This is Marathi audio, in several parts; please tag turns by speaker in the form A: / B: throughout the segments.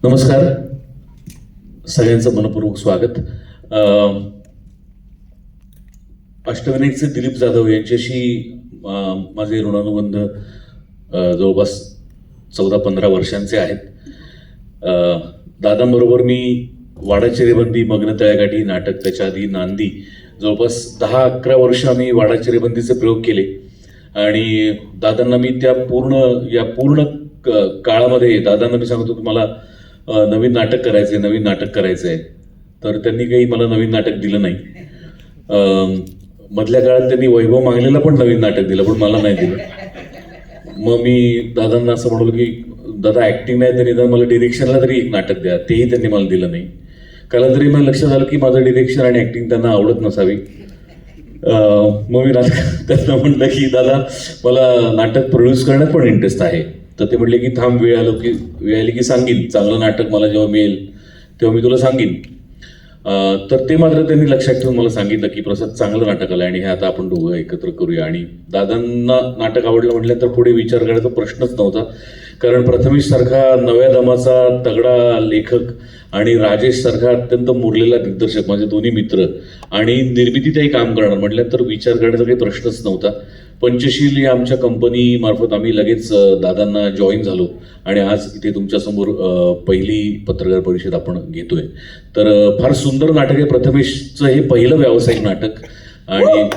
A: नमस्कार, सगळ्यांचं मनपूर्वक स्वागत. अष्टविनायकचे दिलीप जाधव यांच्याशी माझे ऋणानुबंध जवळपास 14-15 वर्षांचे आहेत. दादांबरोबर मी वाडा चिरेबंदी, मग्न तळ्याकाठी नाटक, त्याच्या आधी नांदी, जवळपास 10-11 वर्ष आम्ही वाडा चिरेबंदीचे प्रयोग केले. आणि दादांना मी या पूर्ण काळामध्ये दादांना मी सांगतो की मला नवीन नाटक करायचं आहे. तर त्यांनी काही मला नवीन नाटक दिलं नाही. मधल्या काळात त्यांनी वैभव मागलेला पण नवीन नाटक दिलं, पण मला नाही दिलं. मग मी दादांना असं म्हणलो की दादा ऍक्टिंग नाही तरी मला डिरेक्शनला तरी एक नाटक द्या. तेही त्यांनी मला दिलं नाही. कालांतरी मला लक्षात आलं की माझं डिरेक्शन आणि ऍक्टिंग त्यांना आवडत नसावी. मग मी त्यांना म्हटलं की दादा मला नाटक प्रोड्यूस करण्यात पण इंटरेस्ट आहे. तर ते म्हटले की थांब, वेळ आली की सांगीन. चांगलं नाटक मला जेव्हा मिळेल तेव्हा मी तुला सांगीन. तर ते मात्र त्यांनी लक्षात ठेवून मला सांगितलं की प्रसाद, चांगलं नाटक आलं आणि हे आता आपण दोघं एकत्र करूया. आणि दादांना नाटक आवडलं म्हटलं तर पुढे विचार करायचा प्रश्नच नव्हता. कारण प्रथमेश सारखा नव्या दमाचा तगडा लेखक आणि राजेश सारखा अत्यंत मुरलेला दिग्दर्शक, माझे दोन्ही मित्र, आणि निर्मितीतही काम करणार म्हटलं तर विचार करण्याचा काही प्रश्नच नव्हता. पंचशील या आमच्या कंपनी मार्फत आम्ही लगेच दादांना जॉईन झालो आणि आज इथे तुमच्यासमोर पहिली पत्रकार परिषद आपण घेतोय. तर फार सुंदर नाटक आहे. प्रथमेशचं हे पहिलं व्यावसायिक नाटक आणि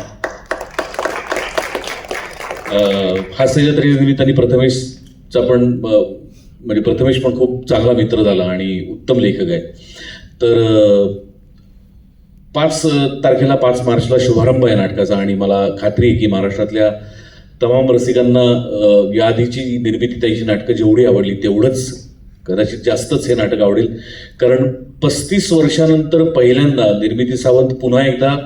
A: हास्य जत्रेच्या निमित्ताने प्रथमेशचा पण म्हणजे प्रथमेश पण खूप चांगला मित्र झाला आणि उत्तम लेखक आहे. तर 5 तारखेला 5 मार्चला शुभारंभ आहे नाटकाचा आणि मला खात्री आहे की महाराष्ट्रातल्या तमाम रसिकांना या आधीची निर्मिती त्याची नाटकं जेवढी आवडली तेवढंच, कदाचित जास्तच हे नाटक आवडेल. कारण 35 वर्षानंतर पहिल्यांदा निर्मिती सावंत पुन्हा एकदा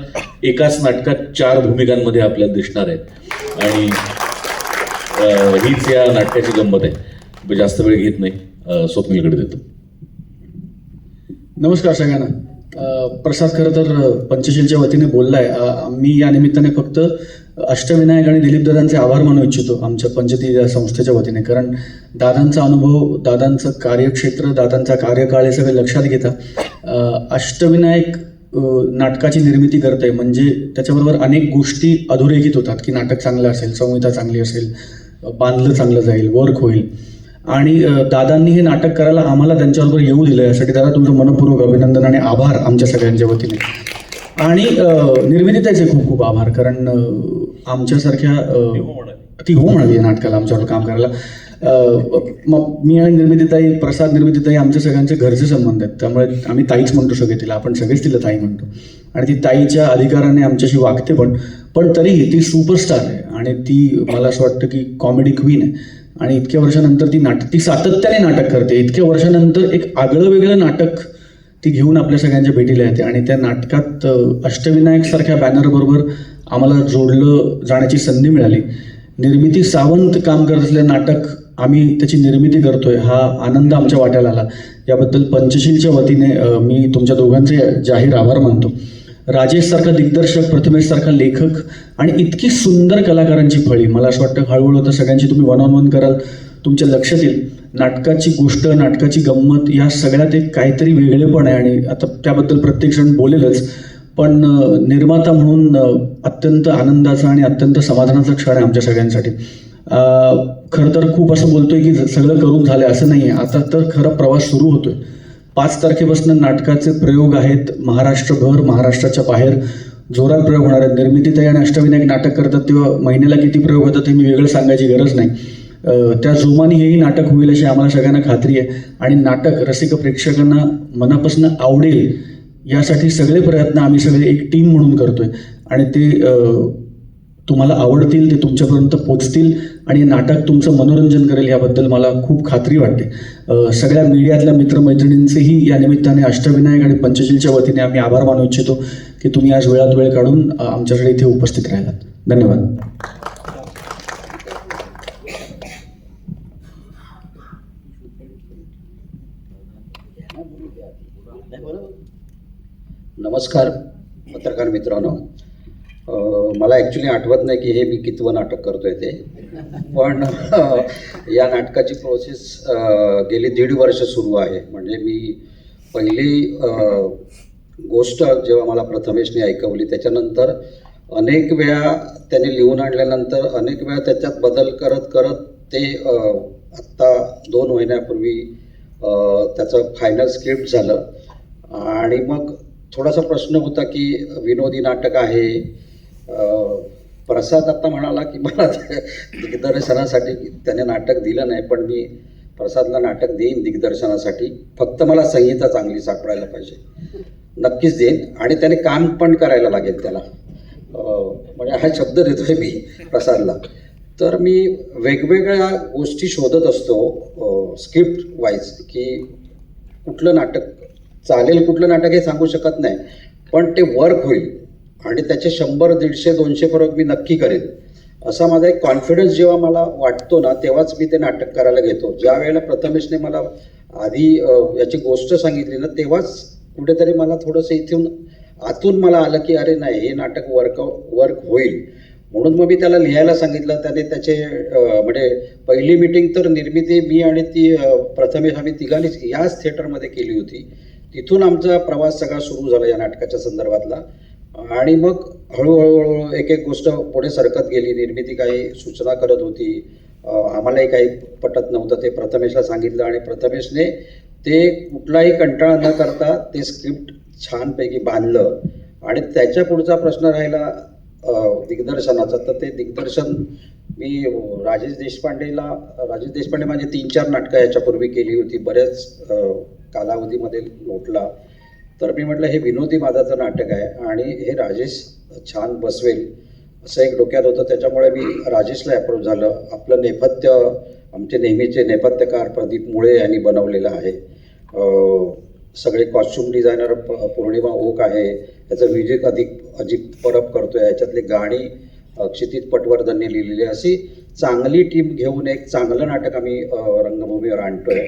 A: एकाच नाटकात 4 भूमिकांमध्ये आपल्याला दिसणार आहेत आणि हीच या नाटकाची गंमत आहे. जास्त वेळ घेत नाही, स्वप्नीलकडे देतो.
B: नमस्कार सगळ्यांना. प्रसाद खरं तर पंचशीलच्या वतीने बोललाय. मी या निमित्ताने फक्त अष्टविनायक आणि दिलीप दादांचे आभार मानू इच्छितो आमच्या पंचती या संस्थेच्या वतीने. कारण दादांचा अनुभव, दादांचं कार्यक्षेत्र, दादांचा कार्यकाळ हे सगळे लक्षात घेता अष्टविनायक नाटकाची निर्मिती करते म्हणजे त्याच्याबरोबर अनेक गोष्टी अधोरेखित होतात की नाटक चांगलं असेल, संहिता चांगली असेल, बांधलं चांगलं जाईल, वर्क होईल. आणि दादांनी हे नाटक करायला आम्हाला त्यांच्याबरोबर येऊ दिलं, यासाठी दादा तुमचं मनपूर्वक अभिनंदन आणि आभार आमच्या सगळ्यांच्या वतीने. आणि निर्मिती त्याचे खूप खूप आभार. कारण आमच्यासारख्या ती हो म्हणाली या नाटकाला आमच्यावर काम करायला. मग मी आणि निर्मितीताई, प्रसाद, निर्मितीताई आमच्या सगळ्यांचे घरचे संबंध आहेत. त्यामुळे आम्ही ताईच म्हणतो सगळे तिला, आपण सगळेच तिला ताई म्हणतो. आणि ती ताईच्या अधिकाराने आमच्याशी वागते पण तरीही ती सुपरस्टार आहे आणि ती मला असं वाटतं की कॉमेडी क्वीन आहे. आणि इतक्या वर्षानंतर ती सातत्याने नाटक करते. इतक्या वर्षानंतर एक आगळं वेगळं नाटक ती घेऊन आपल्या सगळ्यांच्या भेटीला येते आणि त्या नाटकात अष्टविनायक सारख्या बॅनरबरोबर आम्हाला जोडलं जाण्याची संधी मिळाली. निर्मिती सावंत काम करत असलेलं नाटक आम्ही त्याची निर्मिती करतोय, हा आनंद आमच्या वाट्याला आला. याबद्दल पंचशीलच्या वतीने मी तुमच्या दोघांचे जाहीर आभार मानतो. राजेश सारखा दिग्दर्शक, प्रथमेश सारखा लेखक आणि इतकी सुंदर कलाकारांची फळी. मला असं वाटतं हळूहळू आता सगळ्यांची तुम्ही 1-on-1 कराल, तुमच्या लक्षात येईल नाटकाची गोष्ट, नाटकाची गंमत, या सगळ्यात एक काहीतरी वेगळेपण आहे. आणि आता त्याबद्दल प्रत्येक जण बोलेलच, पण निर्माता म्हणून अत्यंत आनंदाचा आणि अत्यंत समाधानाचा क्षण आहे आमच्या सगळ्यांसाठी. खरं तर खूप असं बोलतोय की सगळं करून झालं असं नाही आहे. आता तर खरा प्रवास सुरू होतोय. 5 तारखेपासून नाटकाचे प्रयोग आहेत महाराष्ट्रभर, महाराष्ट्राच्या बाहेर जोरात प्रयोग होणार आहेत. निर्मितीताई आणि अष्टविनायक नाटक करतात तेव्हा महिन्याला किती प्रयोग होतात हे मी वेगळं सांगायची गरज नाही. त्या जोमाने हेही नाटक होईल अशी आम्हाला सगळ्यांना खात्री आहे. आणि नाटक रसिक प्रेक्षकांना मनापासून आवडेल यासाठी सगळे प्रयत्न आम्ही सगळे एक टीम म्हणून करतोय आणि ते तुम्हाला आवडतील, ते तुमच्यापर्यंत पोचतील आणि नाटक तुमचं मनोरंजन करेल याबद्दल मला खूप खात्री वाटते. सगळ्या मीडियातल्या मित्रमैत्रिणींचेही या निमित्ताने अष्टविनायक आणि पंचशीलच्या वतीने आम्ही आभार मानू इच्छितो की तुम्ही आज वेळात वेळ काढून आमच्याकडे इथे उपस्थित राहिलात. धन्यवाद.
C: नमस्कार पत्रकार मित्रांनो. मला ॲक्च्युली आठवत नाही की हे मी कितवं नाटक करतोय ते, पण या नाटकाची प्रोसेस गेली 1.5 वर्ष सुरू आहे. म्हणजे मी पहिली गोष्ट जेव्हा मला प्रथमेशने ऐकवली, त्याच्यानंतर अनेक वेळा त्याने लिहून आणल्यानंतर अनेक वेळा त्याच्यात बदल करत करत ते आत्ता 2 महिन्यापूर्वी त्याचं फायनल स्क्रिप्ट झालं. आणि मग थोडासा प्रश्न होता की विनोदी नाटक आहे. प्रसाद आता म्हणाला की मला दिग्दर्शनासाठी त्याने नाटक दिलं नाही, पण मी प्रसादला नाटक देईन दिग्दर्शनासाठी, फक्त मला संहिता चांगली सापडायला पाहिजे. नक्कीच देईन आणि त्याने काम पण करायला लागेल त्याला. म्हणजे हा शब्द देतोय मी प्रसादला. तर मी वेगवेगळ्या गोष्टी शोधत असतो स्क्रिप्ट वाईज, की कुठलं नाटक चालेल, कुठलं नाटक हे सांगू शकत नाही, पण ते वर्क होईल आणि त्याचे 100, 150, 200 प्रयोग मी नक्की करेन, असा माझा एक कॉन्फिडन्स जेव्हा मला वाटतो ना, तेव्हाच मी ते नाटक करायला घेतो. ज्या वेळेला प्रथमेशने मला आधी याची गोष्ट सांगितली ना, तेव्हाच कुठेतरी मला थोडंसं इथून आतून मला आलं की अरे नाही, हे नाटक वर्क होईल. म्हणून मग मी त्याला लिहायला सांगितलं. त्याने त्याचे म्हणजे पहिली मीटिंग तर निर्मिती मी आणि ती प्रथमेश आम्ही तिघांनीच याच थिएटरमध्ये केली होती. तिथून आमचा प्रवास सगळा सुरू झाला या नाटकाच्या संदर्भातला. आणि मग हळूहळू एक एक गोष्ट पुढे सरकत गेली. निर्मिती काही सूचना करत होती, आम्हालाही काही पटत नव्हतं, ते प्रथमेशला सांगितलं आणि प्रथमेशने ते कुठलाही कंटाळा न करता ते स्क्रिप्ट छानपैकी बांधलं. आणि त्याच्या पुढचा प्रश्न राहिला दिग्दर्शनाचा. तर ते दिग्दर्शन मी राजेश देशपांडे माझी 3-4 नाटकं याच्यापूर्वी केली होती, बऱ्याच कालावधीमध्ये लोटला. तर मी म्हटलं हे विनोदी वादाचं नाटक आहे आणि हे राजेश छान बसवेल असं एक डोक्यात होतं. त्याच्यामुळे मी राजेशला अप्रोच झालं. आपलं नेपथ्य आमचे नेहमीचे नेपथ्यकार प्रदीप मुळे यांनी बनवलेलं आहे. सगळे कॉस्ट्युम डिझायनर पौर्णिमा ओक आहे. याचं म्युझिक अजित परब करतोय. याच्यातली गाणी क्षितिज पटवर्धनने लिहिलेली. अशी चांगली टीम घेऊन एक चांगलं नाटक आम्ही रंगभूमीवर आणतोय.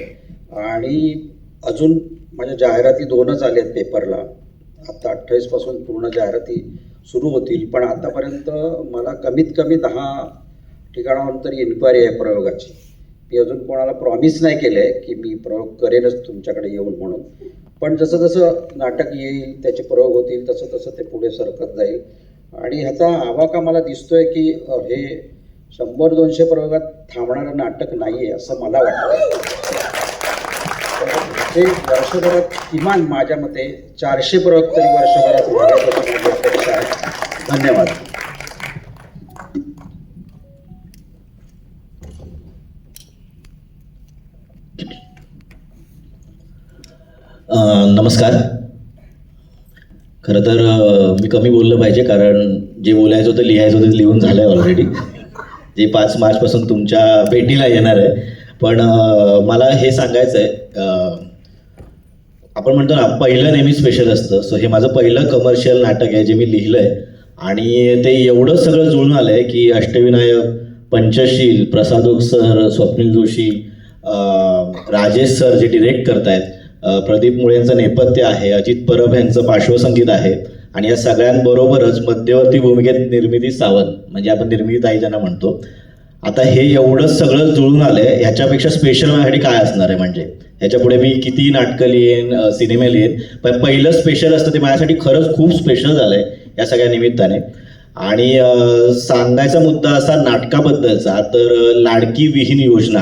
C: आणि अजून माझ्या जाहिराती 2च आल्यात पेपरला. आता 28 पासून पूर्ण जाहिराती सुरू होतील, पण आतापर्यंत मला कमीत कमी 10 ठिकाणाहून तरी इन्क्वायरी आहे प्रयोगाची. मी अजून कोणाला प्रॉमिस नाही केलं आहे की मी प्रयोग करेनच तुमच्याकडे येऊन म्हणून, पण जसं जसं नाटक येईल, त्याचे प्रयोग होतील, तसं तसं ते पुढे सरकत जाईल. आणि ह्याचा आवाका मला दिसतोय की हे 100-200 प्रयोगात थांबणारं नाटक नाही आहे असं मला वाटतं. ते वर्षभरात किमान माझ्या मते 400 प्रयोग तरी वर्षभरात व्हावेत अशी माझी अपेक्षा आहे. धन्यवाद.
D: नमस्कार. खरं तर मी कमी बोललं पाहिजे, कारण जे बोलायचं होतं लिहायचं होतं ते लिहून झालं आहे ऑलरेडी. जे 5 मार्चपासून तुमच्या भेटीला येणार आहे. पण मला हे सांगायचं आहे, आपण म्हणतो ना पहिलं नेहमी स्पेशल असतं. सो हे माझं पहिलं कमर्शियल नाटक आहे जे मी लिहिलं आहे. आणि ते एवढं सगळं जुळून आलं आहे की अष्टविनायक, पंचशील, प्रसाद ओक सर, स्वप्नील जोशी, राजेश सर जे डिरेक्ट करतायत, प्रदीप मुळे यांचं नेपथ्य आहे, अजित परब यांचं पार्श्वसंगीत आहे. आणि या सगळ्यांबरोबरच मध्यवर्ती भूमिकेत निर्मिती सावंत, म्हणजे आपण निर्मिती ताई ज्यांना म्हणतो. आता हे एवढं सगळं जुळून आलं आहे, ह्याच्यापेक्षा स्पेशल माझ्यासाठी काय असणार आहे? म्हणजे ह्याच्या पुढे मी किती नाटकं लिहीन, सिनेमे लिहीन, पण पहिलं स्पेशल असतं ते माझ्यासाठी खरंच खूप स्पेशल झालं आहे या सगळ्या निमित्ताने. आणि सांगायचा मुद्दा असा नाटकाबद्दलचा, तर लाडकी विहीन योजना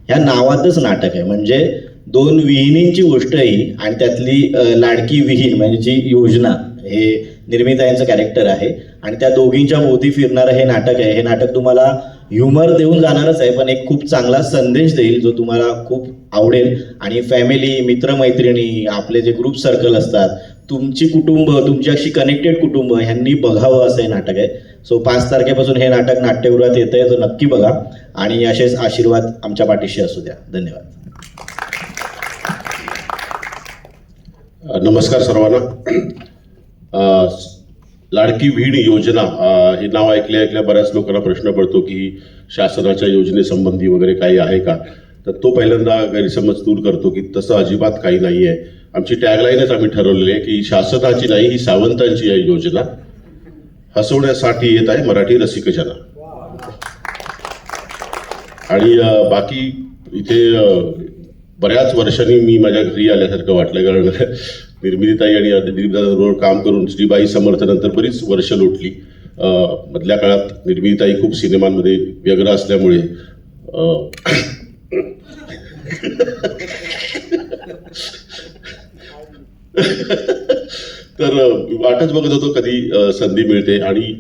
D: ह्या नावातच नाटक आहे. म्हणजे 2 विहिणींची गोष्ट ही, आणि त्यातली लाडकी विहीन म्हणजे जी योजना, हे निर्मितायांचं कॅरेक्टर आहे आणि त्या दोघींच्या भोवती फिरणारं हे नाटक आहे. हे नाटक तुम्हाला ह्युमर देऊन जाणारच आहे, पण एक खूप चांगला संदेश देईल जो तुम्हाला खूप आवडेल. आणि फॅमिली, मित्रमैत्रिणी, आपले जे ग्रुप सर्कल असतात, तुमची कुटुंब, तुमची अशी कनेक्टेड कुटुंब ह्यांनी बघावं असं हे नाटक आहे. सो 5 तारखेपासून हे नाटक नाट्यगृहात येतं आहे, तर नक्की बघा आणि असेच आशीर्वाद आमच्या पाठीशी असू द्या. धन्यवाद.
E: नमस्कार सर्वांना. लाडकी विहीण योजना हे नाव ऐकल्या बऱ्याच लोकांना प्रश्न पडतो की शासनाच्या योजनेसंबंधी वगैरे काही आहे का. तर तो पहिल्यांदा गैरसमज दूर करतो की तसं अजिबात काही नाही आहे. आमची टॅगलाईनच आम्ही ठरवलेली आहे की शासनाची नाही, ही सावंतांची आहे योजना. हसवण्यासाठी येत आहे मराठी रसिकजना. आणि बाकी इथे बऱ्याच वर्षांनी मी माझ्या घरी आल्यासारखं वाटलं, कारण निर्मितीताई आणि दिलीपदादाबरोबर काम करून श्रीबाई समर्थ नंतर बरीच वर्ष लोटली. मधल्या काळात निर्मितीताई खूप सिनेमांमध्ये व्यग्र असल्यामुळे तर वाटच बघत होतो कधी संधी मिळते. आणि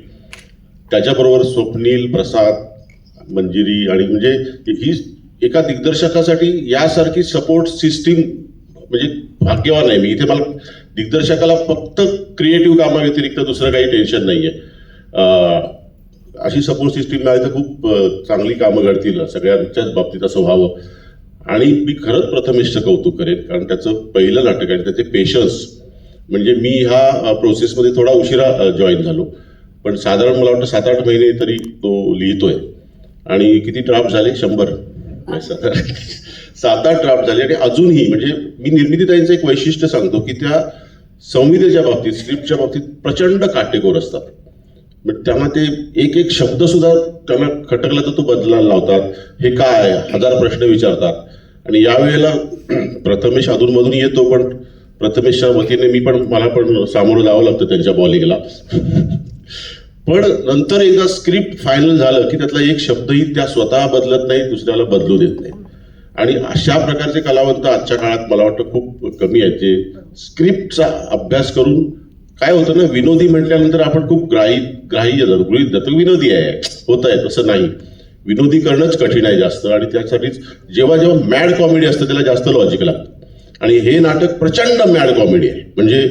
E: त्याच्याबरोबर स्वप्नील, प्रसाद, मंजिरी आणि म्हणजे ही एका दिग्दर्शकासाठी यासारखी सपोर्ट सिस्टीम म्हणजे भाग्यवान आहे मी. इथे मला दिग्दर्शकाला फक्त क्रिएटिव्ह कामाव्यतिरिक्त दुसरं काही टेन्शन नाही आहे. अशी सपोर्ट सिस्टीम मिळाली तर खूप चांगली कामं घडतील, सगळ्यांच्याच बाबतीत असं व्हावं. आणि मी खरंच प्रथमेशचं कौतुक करेन, कारण त्याचं पहिलं नाटक आणि त्याचे पेशन्स, म्हणजे मी ह्या प्रोसेसमध्ये थोडा उशिरा जॉईन झालो, पण साधारण मला वाटतं 7-8 महिने तरी तो लिहितोय. आणि किती ड्राफ्ट झाले? 100 7-8 ड्राफ्ट झाले. आणि अजूनही म्हणजे मी निर्मितीताईंचं एक वैशिष्ट्य सांगतो की त्या संविधेच्या बाबतीत, स्क्रिप्टच्या बाबतीत प्रचंड काटेकोर असतात. म्हणजे त्यांना ते एक शब्द सुद्धा त्यांना खटकला तर तो बदलायला लावतात. हे काय 1000 प्रश्न विचारतात. आणि यावेळेला प्रथमेश अधूनमधून येतो, पण प्रथमेशच्या वतीने मला पण सामोरं जावं लागतं त्यांच्या बॉलिंगला. पण नंतर एकदा स्क्रिप्ट फायनल झालं की त्यातला एक शब्दही त्या स्वतः बदलत नाही, दुसऱ्याला बदलू देत नाही. आणि अशा प्रकारचे कलावंत आजच्या काळात मला वाटतं खूप कमी आहेत, जे स्क्रिप्टचा अभ्यास करून. काय होतं ना, विनोदी म्हटल्यानंतर आपण खूप ग्राह्य गृहीत जातो, विनोदी आहे, होत आहे. तसं नाही, विनोदी करणंच कठीण आहे जास्त. आणि त्यासाठीच जेव्हा मॅड कॉमेडी असतं त्याला जास्त लॉजिक लागतं. आणि हे नाटक प्रचंड मॅड कॉमेडी आहे. म्हणजे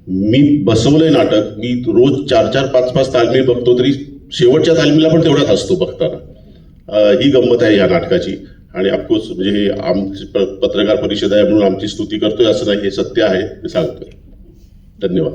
E: मी बसवलंय नाटक, मी रोज 4-4, 5-5 तालमी बघतो, तरी शेवटच्या तालमीला पण तेवढाच असतो बघताना. ही गंमत आहे या नाटकाची. आणि ऑफकोर्स म्हणजे हे आमची पत्रकार परिषद आहे म्हणून आमची स्तुती करतोय असं नाही, हे सत्य आहे, ते सांगतोय. धन्यवाद.